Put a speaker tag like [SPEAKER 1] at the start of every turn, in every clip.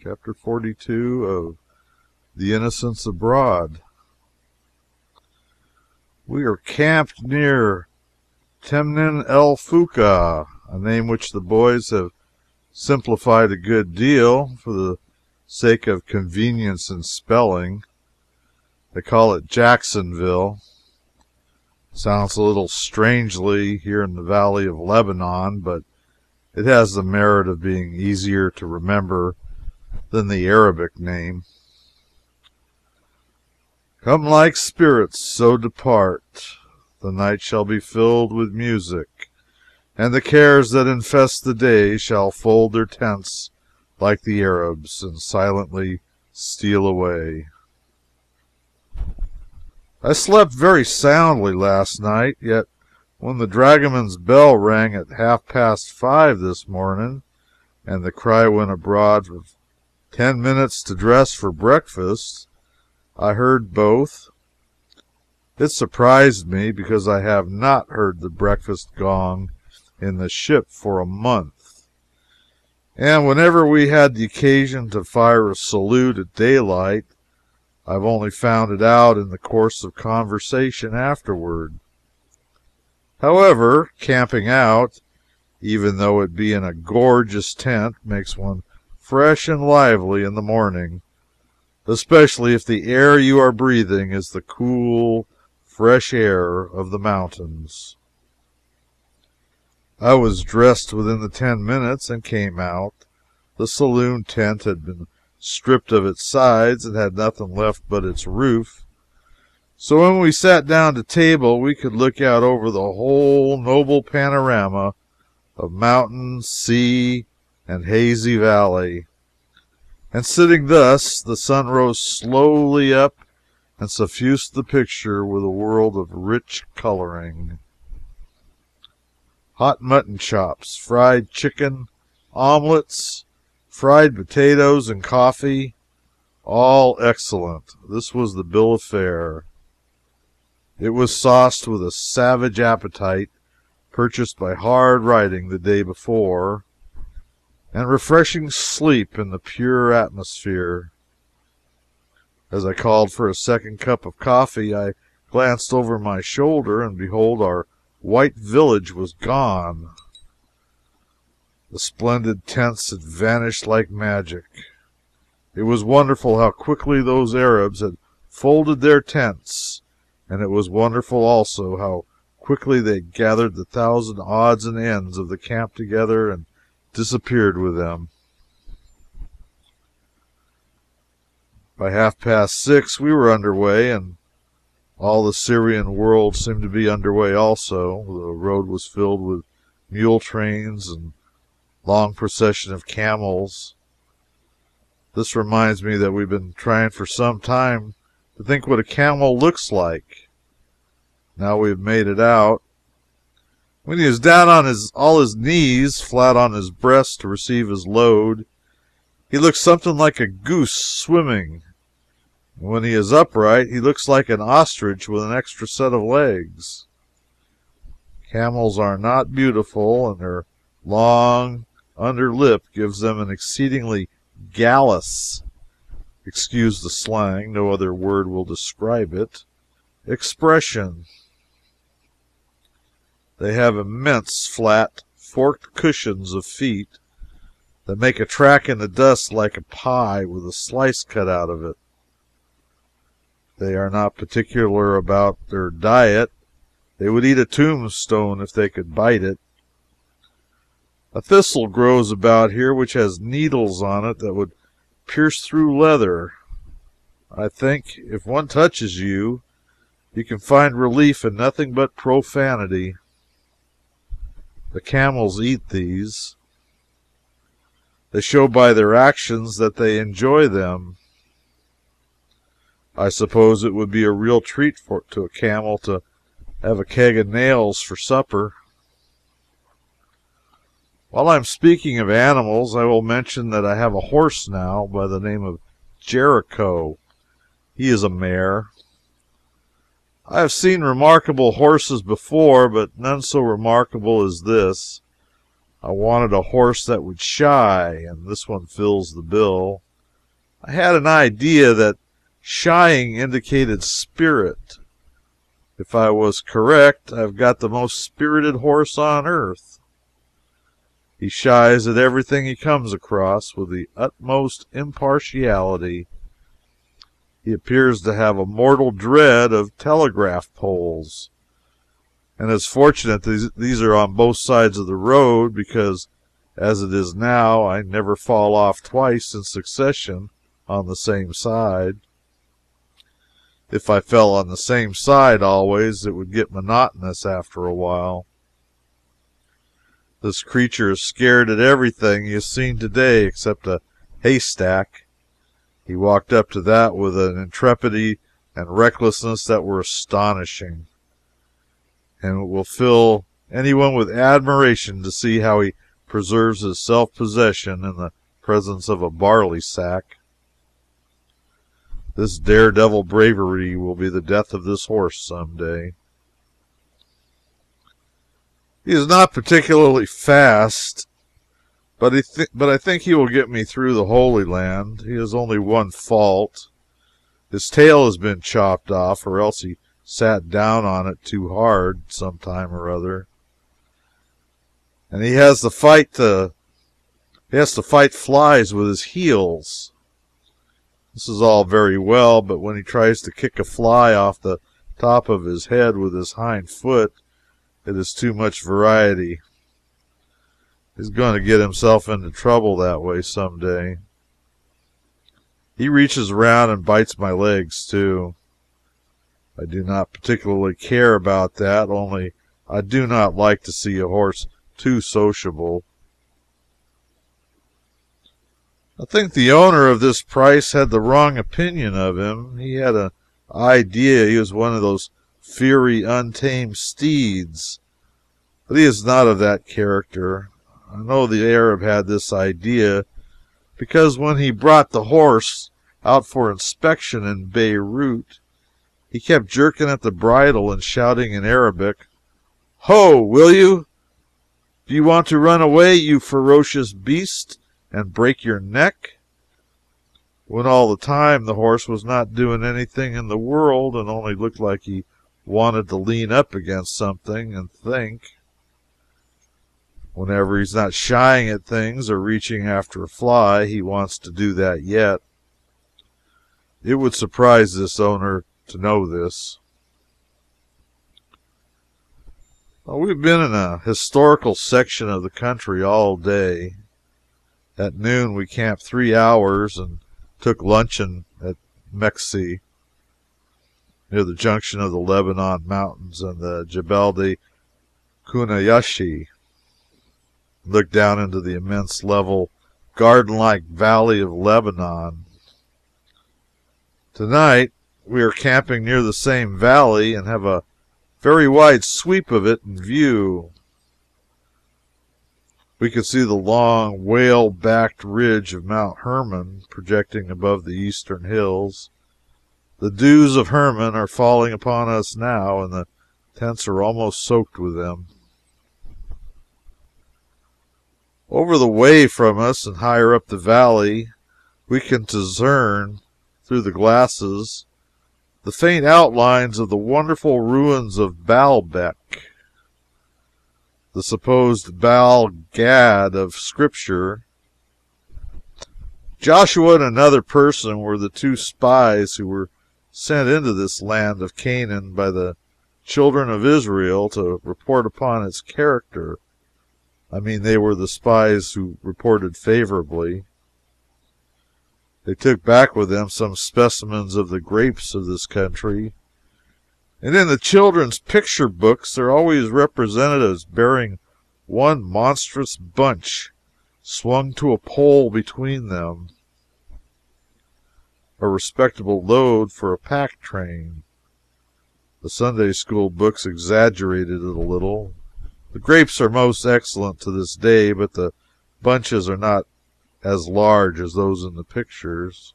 [SPEAKER 1] Chapter 42 of The Innocents Abroad. We are camped near Temnin el Fuka, a name which the boys have simplified a good deal for the sake of convenience in spelling. They call it Jacksonville. Sounds a little strangely here in the valley of Lebanon, but it has the merit of being easier to remember than the Arabic name. Come like spirits, so depart. The night shall be filled with music, and the cares that infest the day shall fold their tents like the Arabs and silently steal away. I slept very soundly last night, yet when the dragoman's bell rang at 5:30 this morning, and the cry went abroad for 10 minutes to dress for breakfast, I heard both. It surprised me, because I have not heard the breakfast gong in the ship for a month, and whenever we had the occasion to fire a salute at daylight, I've only found it out in the course of conversation afterward. However, camping out, even though it be in a gorgeous tent, makes one fresh and lively in the morning, especially if the air you are breathing is the cool, fresh air of the mountains. I was dressed within the 10 minutes and came out. The saloon tent had been stripped of its sides and had nothing left but its roof, so when we sat down to table we could look out over the whole noble panorama of mountain, sea, and hazy valley. And sitting thus, the sun rose slowly up and suffused the picture with a world of rich coloring. Hot mutton chops, fried chicken, omelets, fried potatoes, and coffee, all excellent. This was the bill of fare. It was sauced with a savage appetite purchased by hard riding the day before, and refreshing sleep in the pure atmosphere. As I called for a second cup of coffee, I glanced over my shoulder, and behold, our white village was gone. The splendid tents had vanished like magic. It was wonderful how quickly those Arabs had folded their tents, and it was wonderful also how quickly they gathered the thousand odds and ends of the camp together and disappeared with them. By 6:30 we were under way, and all the Syrian world seemed to be under way also. The road was filled with mule trains and long procession of camels. This reminds me that we've been trying for some time to think what a camel looks like. Now we have made it out. When he is down on all his knees, flat on his breast to receive his load, he looks something like a goose swimming. And when he is upright, he looks like an ostrich with an extra set of legs. Camels are not beautiful, and their long under lip gives them an exceedingly gallus, excuse the slang, no other word will describe it, expression. They have immense, flat, forked cushions of feet that make a track in the dust like a pie with a slice cut out of it. They are not particular about their diet. They would eat a tombstone if they could bite it. A thistle grows about here which has needles on it that would pierce through leather. I think if one touches you, you can find relief in nothing but profanity. The camels eat these. They show by their actions that they enjoy them. I suppose it would be a real treat to a camel to have a keg of nails for supper. While I am speaking of animals, I will mention that I have a horse now by the name of Jericho. He is a mare. I have seen remarkable horses before, but none so remarkable as this. I wanted a horse that would shy, and this one fills the bill. I had an idea that shying indicated spirit. If I was correct, I've got the most spirited horse on earth. He shies at everything he comes across with the utmost impartiality. He appears to have a mortal dread of telegraph poles, and it's fortunate these are on both sides of the road, because as it is now, I never fall off twice in succession on the same side. If I fell on the same side always, it would get monotonous after a while. This creature is scared at everything he has seen today except a haystack. He walked up to that with an intrepidity and recklessness that were astonishing, and it will fill anyone with admiration to see how he preserves his self-possession in the presence of a barley sack. This daredevil bravery will be the death of this horse some day. He is not particularly fast, but I think he will get me through the Holy Land. He has only one fault. His tail has been chopped off, or else he sat down on it too hard some time or other. And he has to fight flies with his heels. This is all very well, but when he tries to kick a fly off the top of his head with his hind foot, it is too much variety. He's going to get himself into trouble that way some day. He reaches around and bites my legs, too. I do not particularly care about that, only I do not like to see a horse too sociable. I think the owner of this price had the wrong opinion of him. He had an idea he was one of those fiery, untamed steeds, but he is not of that character. I know the Arab had this idea because when he brought the horse out for inspection in Beirut, he kept jerking at the bridle and shouting in Arabic, "Ho, will you? Do you want to run away, you ferocious beast, and break your neck?" When all the time the horse was not doing anything in the world and only looked like he wanted to lean up against something and think. Whenever he's not shying at things or reaching after a fly, he wants to do that yet. It would surprise this owner to know this. Well, we've been in a historical section of the country all day. At noon we camped 3 hours and took luncheon at Meksi, near the junction of the Lebanon mountains and the Jebel de Kunayashi. Looked down into the immense, level, garden-like valley of Lebanon. Tonight we are camping near the same valley and have a very wide sweep of it in view. We can see the long, whale-backed ridge of Mount Hermon projecting above the eastern hills. The dews of Hermon are falling upon us now, and the tents are almost soaked with them. Over the way from us and higher up the valley, we can discern through the glasses the faint outlines of the wonderful ruins of Baalbek, the supposed Baal Gad of Scripture. Joshua and another person were the 2 spies who were sent into this land of Canaan by the children of Israel to report upon its character. I mean, they were the spies who reported favorably. They took back with them some specimens of the grapes of this country, and in the children's picture books they're always represented as bearing one monstrous bunch swung to a pole between them, a respectable load for a pack train. The Sunday school books exaggerated it a little. The grapes are most excellent to this day, but the bunches are not as large as those in the pictures.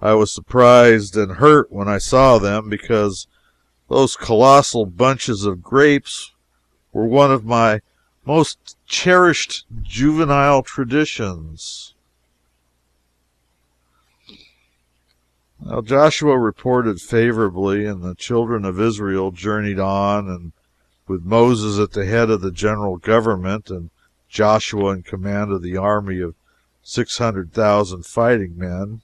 [SPEAKER 1] I was surprised and hurt when I saw them, because those colossal bunches of grapes were one of my most cherished juvenile traditions. Now Joshua reported favorably, and the children of Israel journeyed on, and with Moses at the head of the general government, and Joshua in command of the army of 600,000 fighting men.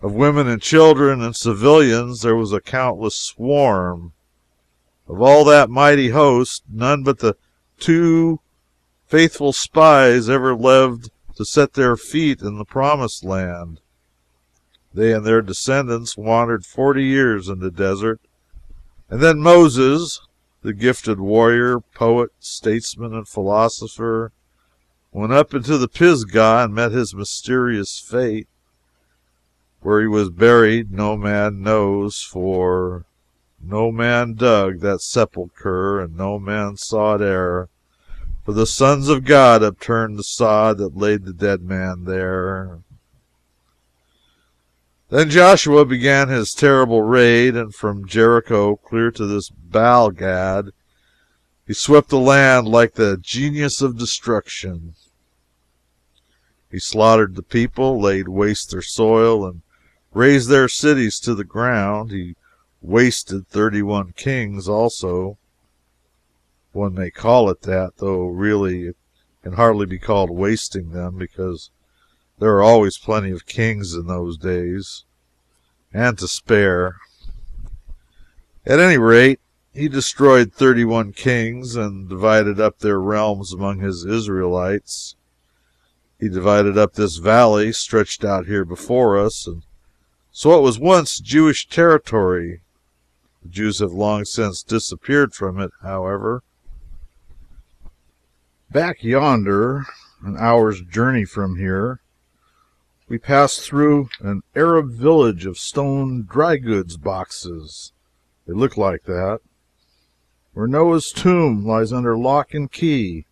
[SPEAKER 1] Of women and children and civilians there was a countless swarm. Of all that mighty host, none but the two faithful spies ever lived to set their feet in the promised land. They and their descendants wandered 40 years in the desert, and then Moses, the gifted warrior, poet, statesman, and philosopher, went up into the Pisgah and met his mysterious fate. Where he was buried no man knows, for no man dug that sepulchre, and no man saw it e'er. For the sons of God upturned the sod that laid the dead man there. Then Joshua began his terrible raid, and from Jericho clear to this Baal-Gad he swept the land like the genius of destruction. He slaughtered the people, laid waste their soil, and razed their cities to the ground. He wasted 31 kings also. One may call it that, though really it can hardly be called wasting them, because there are always plenty of kings in those days, and to spare. At any rate, he destroyed 31 kings and divided up their realms among his Israelites. He divided up this valley stretched out here before us, and so it was once Jewish territory. The Jews have long since disappeared from it, however. Back yonder, an hour's journey from here, we passed through an Arab village of stone dry goods boxes. They look like that. Where Noah's tomb lies under lock and key.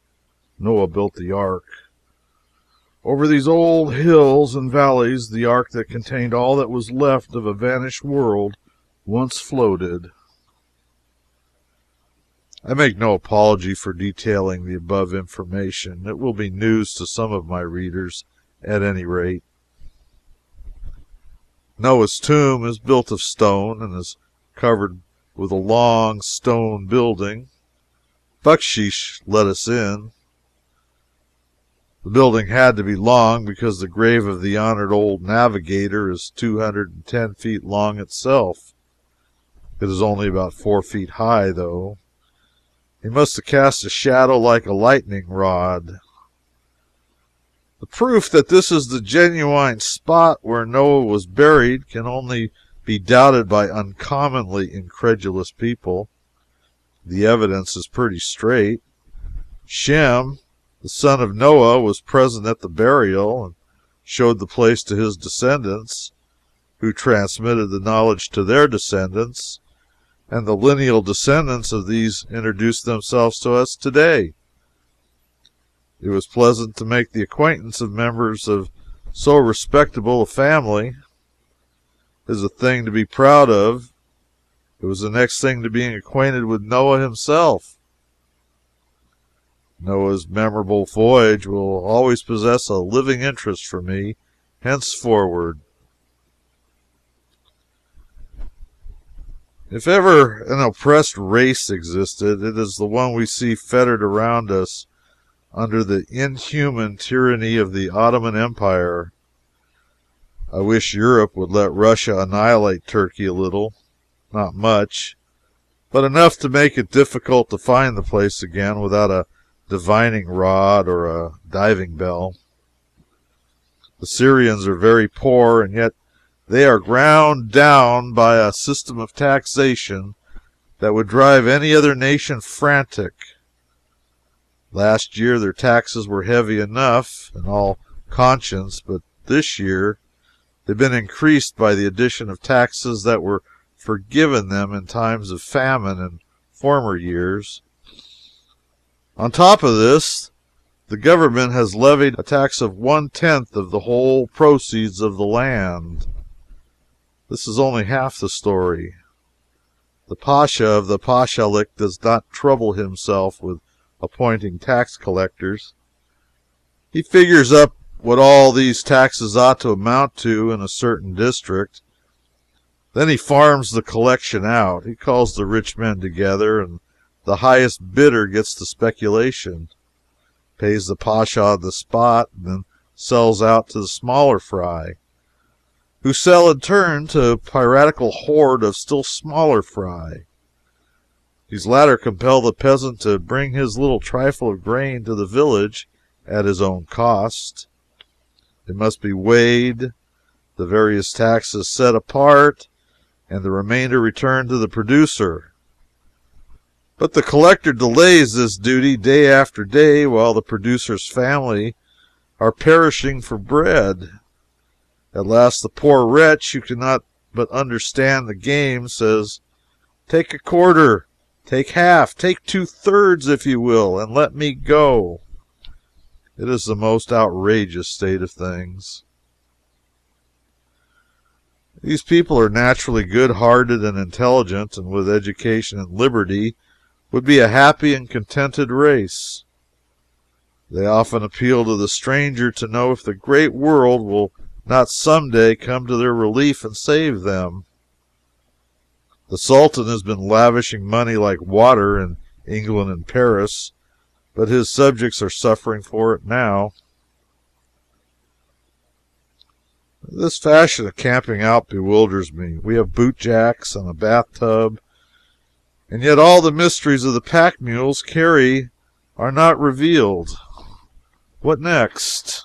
[SPEAKER 1] Noah built the ark. Over these old hills and valleys the ark that contained all that was left of a vanished world once floated. I make no apology for detailing the above information. It will be news to some of my readers, at any rate. Noah's tomb is built of stone and is covered with a long stone building. Bucksheesh let us in. The building had to be long because the grave of the honored old navigator is 210 feet long itself. It is only about 4 feet high, though. He must have cast a shadow like a lightning rod. The proof that this is the genuine spot where Noah was buried can only be doubted by uncommonly incredulous people. The evidence is pretty straight. Shem, the son of Noah, was present at the burial and showed the place to his descendants, who transmitted the knowledge to their descendants, and the lineal descendants of these introduced themselves to us today. It was pleasant to make the acquaintance of members of so respectable a family. It is a thing to be proud of. It was the next thing to being acquainted with Noah himself. Noah's memorable voyage will always possess a living interest for me henceforward. If ever an oppressed race existed, it is the one we see fettered around us under the inhuman tyranny of the Ottoman Empire. I wish Europe would let Russia annihilate Turkey a little. Not much, but enough to make it difficult to find the place again without a divining rod or a diving bell. The Syrians are very poor, and yet they are ground down by a system of taxation that would drive any other nation frantic. Last year their taxes were heavy enough, in all conscience, but this year they've been increased by the addition of taxes that were forgiven them in times of famine in former years. On top of this, the government has levied a tax of 1/10 of the whole proceeds of the land. This is only half the story. The Pasha of the Pashalik does not trouble himself with appointing tax collectors. He figures up what all these taxes ought to amount to in a certain district, Then he farms the collection out. He calls the rich men together, and the highest bidder gets the speculation, pays the pasha on the spot, and then sells out to the smaller fry, who sell in turn to a piratical horde of still smaller fry. These latter compel the peasant to bring his little trifle of grain to the village at his own cost. It must be weighed, the various taxes set apart, and the remainder returned to the producer. But the collector delays this duty day after day while the producer's family are perishing for bread. At last the poor wretch, who cannot but understand the game, says, "Take a quarter, take half, take 2/3 if you will, and let me go." It is the most outrageous state of things. These people are naturally good-hearted and intelligent, and with education and liberty would be a happy and contented race. They often appeal to the stranger to know if the great world will not some day come to their relief and save them. The Sultan has been lavishing money like water in England and Paris, but his subjects are suffering for it now. This fashion of camping out bewilders me. We have boot jacks and a bathtub, and yet all the mysteries of the pack mules carry are not revealed. What next?